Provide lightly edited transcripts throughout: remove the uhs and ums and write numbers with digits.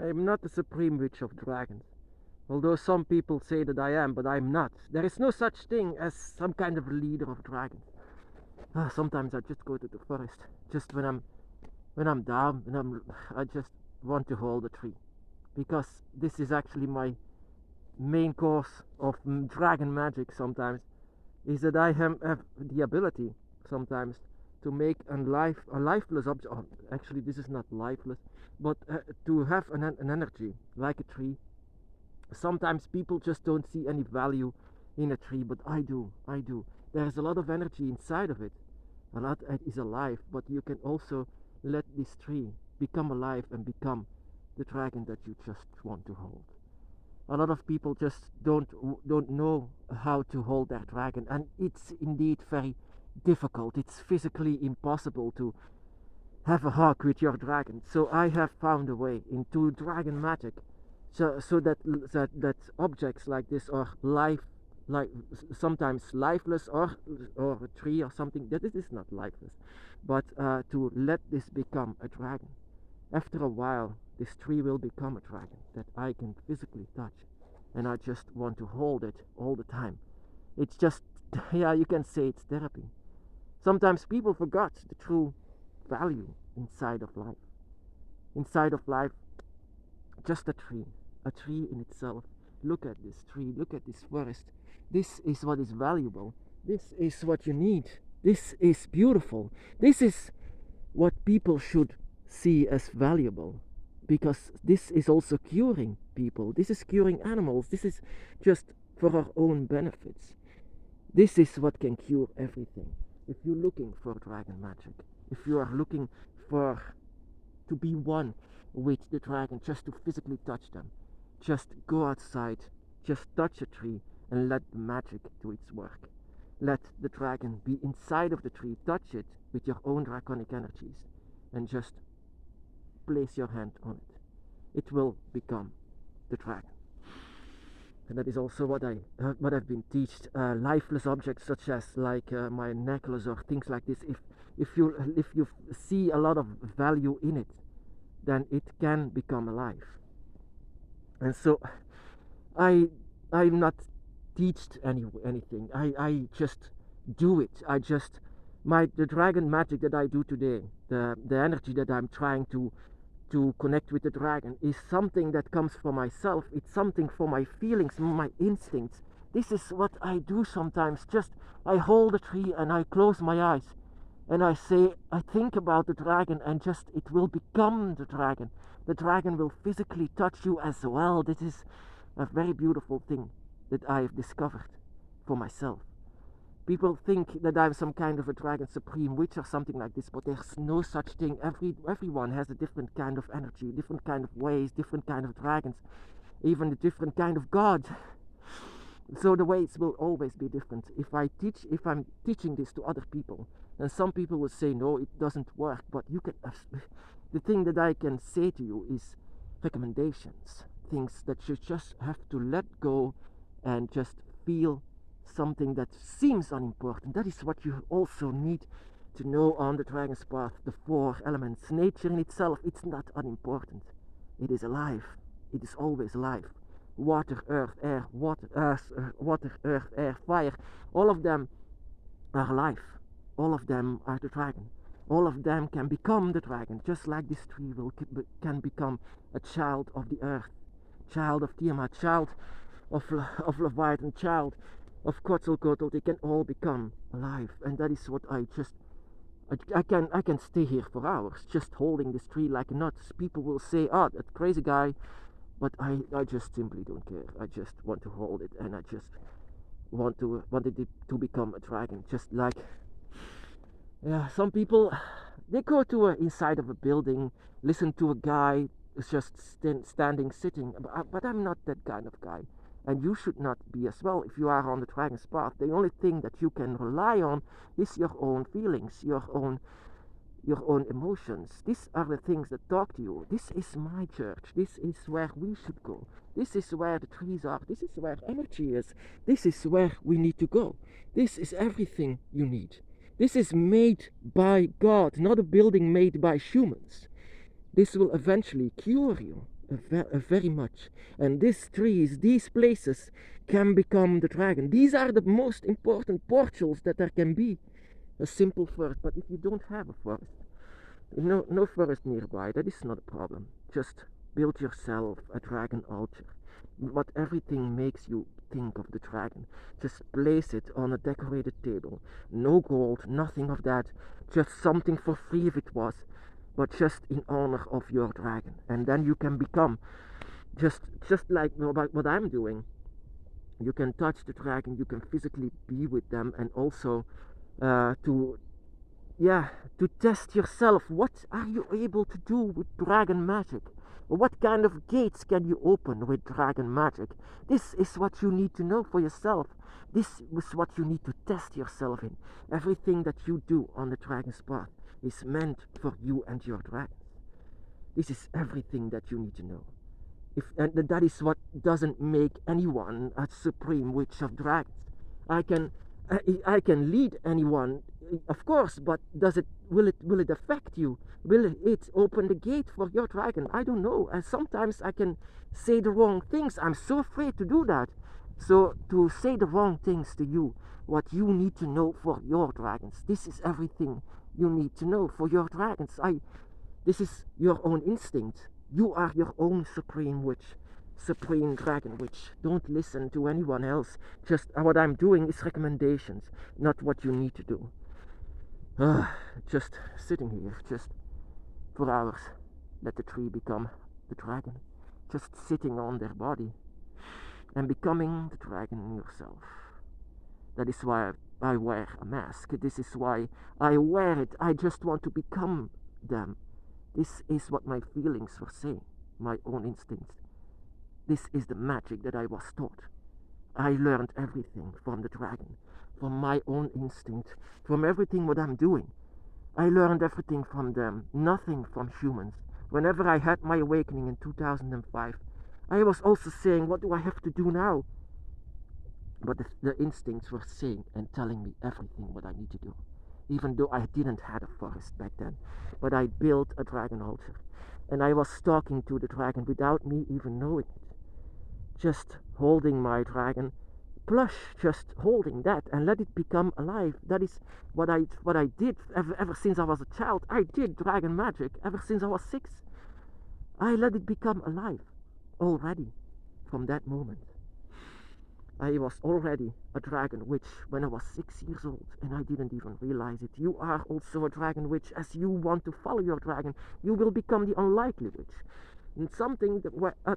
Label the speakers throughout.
Speaker 1: I'm not the supreme witch of dragons. Although some people say that I am, but I'm not. There is no such thing as some kind of leader of dragons. Sometimes I just go to the forest, just when I'm down, and I just want to hold a tree, because this is actually my main course of dragon magic. Sometimes is that I have the ability sometimes to make a lifeless object. Oh, actually, this is not lifeless, but to have an energy like a tree. Sometimes people just don't see any value in a tree, but I do. There's a lot of energy inside of it. A lot is alive, but you can also let this tree become alive and become the dragon that you just want to hold. A lot of people just don't know how to hold their dragon, and it's indeed very difficult. It's physically impossible to have a hug with your dragon. So I have found a way into dragon magic, so that objects like this are like sometimes lifeless, or a tree or something that it is not lifeless, but to let this become a dragon. After a while, this tree will become a dragon that I can physically touch, and I just want to hold it all the time. It's just, yeah, you can say it's therapy. Sometimes people forgot the true value inside of life. Inside of life, just a tree in itself. Look at this tree, look at this forest. This is what is valuable. This is what you need. This is beautiful. This is what people should see as valuable, because this is also curing people. This is curing animals. This is just for our own benefits. This is what can cure everything. If you're looking for dragon magic, if you are looking to be one with the dragon, just to physically touch them, just go outside, just touch a tree and let the magic do its work. Let the dragon be inside of the tree, touch it with your own draconic energies, and just place your hand on it. It will become the dragon. And that is also what I've been taught. Lifeless objects such as like my necklace or things like this. If you see a lot of value in it, then it can become alive. And so I'm not taught anything. I just do it. The dragon magic that I do today, the energy that I'm trying to connect with the dragon, is something that comes from myself. It's something for my feelings, my instincts. This is what I do sometimes. Just I hold a tree and I close my eyes and I think about the dragon, and just it will become the dragon. The dragon will physically touch you as well. This is a very beautiful thing that I have discovered for myself. People think that I'm some kind of a dragon supreme witch or something like this, but there's no such thing. Everyone has a different kind of energy, different kind of ways, different kind of dragons, even a different kind of god. So the ways will always be different. If I'm teaching this to other people, then some people will say no, it doesn't work. But the thing that I can say to you is recommendations, things that you just have to let go and just feel. Something that seems unimportant. That is what you also need to know on the dragon's path. The 4 elements. Nature in itself, it's not unimportant. It is alive. It is always alive. Water, earth, air, water, earth, air, fire. All of them are alive. All of them are the dragon. All of them can become the dragon, just like this tree can become a child of the earth, child of Tiamat, child of Leviathan, child of Quetzalcoatl. They can all become alive, and that is what I can stay here for hours just holding this tree like a nut. People will say, "Oh, that crazy guy," but I just simply don't care. I just want to hold it, and I just wanted it to become a dragon. Just like, yeah, some people, they go to inside of a building, listen to a guy who's just standing, sitting, but I'm not that kind of guy. And you should not be as well. If you are on the dragon's path, the only thing that you can rely on is your own feelings, your own emotions. These are the things that talk to you. This is my church. This is where we should go. This is where the trees are. This is where energy is. This is where we need to go. This is everything you need. This is made by God, not a building made by humans. This will eventually cure you. very much. And these trees, these places can become the dragon. These are the most important portals that there can be. A simple forest, but if you don't have a forest, no forest nearby, that is not a problem. Just build yourself a dragon altar. But everything makes you think of the dragon. Just place it on a decorated table. No gold, nothing of that. Just something for free if it was, but just in honor of your dragon. And then you can become just like what I'm doing. You can touch the dragon, you can physically be with them, and also to test yourself. What are you able to do with dragon magic? What kind of gates can you open with dragon magic? This is what you need to know for yourself. This is what you need to test yourself in. Everything that you do on the dragon's path is meant for you and your dragons. This is everything that you need to know. And that is what doesn't make anyone a supreme witch of dragons. I can lead anyone, of course, but will it affect you? Will it open the gate for your dragon? I don't know. And sometimes I can say the wrong things. I'm so afraid to do that. So to say the wrong things to you, what you need to know for your dragons. This is everything you need to know for your dragons. This is your own instinct. You are your own supreme witch, supreme dragon witch. Don't listen to anyone else. Just what I'm doing is recommendations, not what you need to do. Just sitting here, just for hours, let the tree become the dragon. Just sitting on their body and becoming the dragon yourself. That is why I wear a mask. This is why I wear it. I just want to become them. This is what my feelings were saying, my own instincts. This is the magic that I was taught. I learned everything from the dragon, from my own instinct, from everything what I'm doing. I learned everything from them, nothing from humans. Whenever I had my awakening in 2005, I was also saying, what do I have to do now? But the instincts were saying and telling me everything what I need to do. Even though I didn't have a forest back then. But I built a dragon altar. And I was talking to the dragon without me even knowing it. Just holding my dragon plush, just holding that and let it become alive. That is what I did ever since I was a child. I did dragon magic ever since I was 6. I let it become alive already from that moment. I was already a dragon witch when I was 6 years old, and I didn't even realize it. You are also a dragon witch. As you want to follow your dragon, you will become the unlikely witch. And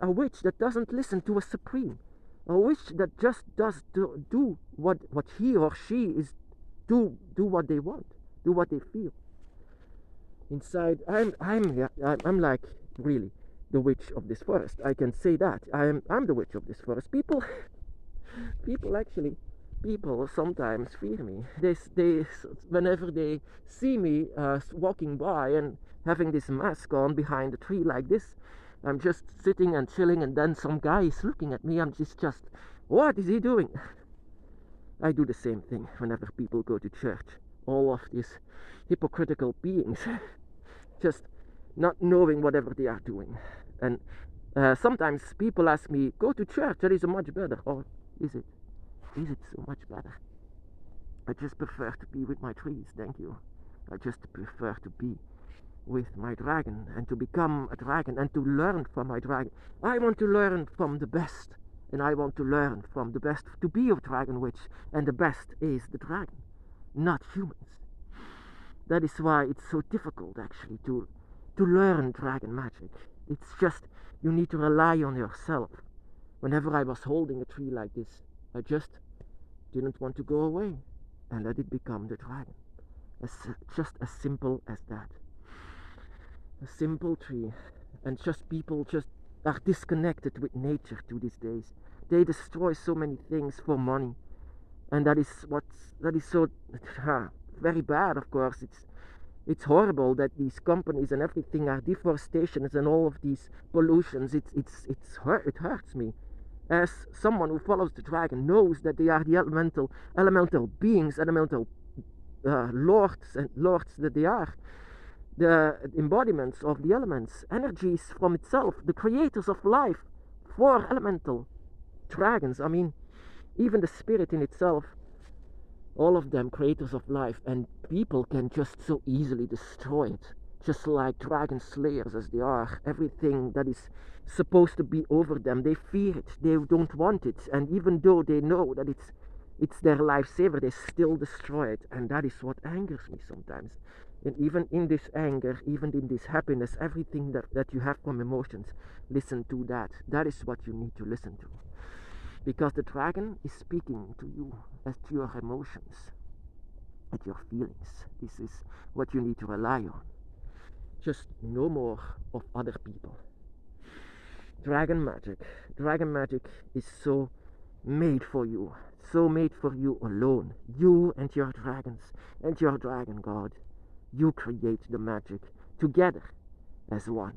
Speaker 1: a witch that doesn't listen to a supreme. A witch that just does do what he or she is do what they want, do what they feel. Inside, I'm like really the witch of this forest. I can say that I'm the witch of this forest. People sometimes fear me. They whenever they see me walking by and having this mask on behind a tree like this, I'm just sitting and chilling, and then some guy is looking at me. I'm just what is he doing? I do the same thing whenever people go to church. All of these hypocritical beings just not knowing whatever they are doing. And sometimes people ask me, go to church, that is much better. Or is it so much better? I just prefer to be with my trees, thank you. I just prefer to be with my dragon and to become a dragon and to learn from my dragon. I want to learn from the best, and I want to learn from the best to be a dragon witch, and the best is the dragon, not humans. That is why it's so difficult actually to learn dragon magic. It's just you need to rely on yourself. Whenever I was holding a tree like this, I just didn't want to go away and let it become the dragon. Just as simple as that. A simple tree. And just people just are disconnected with nature to these days. They destroy so many things for money, and that is so very bad. Of course, it's horrible that these companies and everything are deforestations and all of these pollutions. It hurts me. As someone who follows the dragon knows that they are the elemental beings, elemental lords that they are. the embodiments of the elements, energies from itself, the creators of life, 4 elemental dragons. I mean, even the spirit in itself, all of them creators of life, and people can just so easily destroy it. Just like dragon slayers as they are, everything that is supposed to be over them, they fear it, they don't want it, and even though they know that it's their lifesaver, they still destroy it. And that is what angers me sometimes. And even in this anger, even in this happiness, everything that you have from emotions, listen to that. That is what you need to listen to. Because the dragon is speaking to you as to your emotions, at your feelings. This is what you need to rely on. Just no more of other people. Dragon magic. Dragon magic is so made for you. So made for you alone. You and your dragons and your dragon god. You create the magic together as one.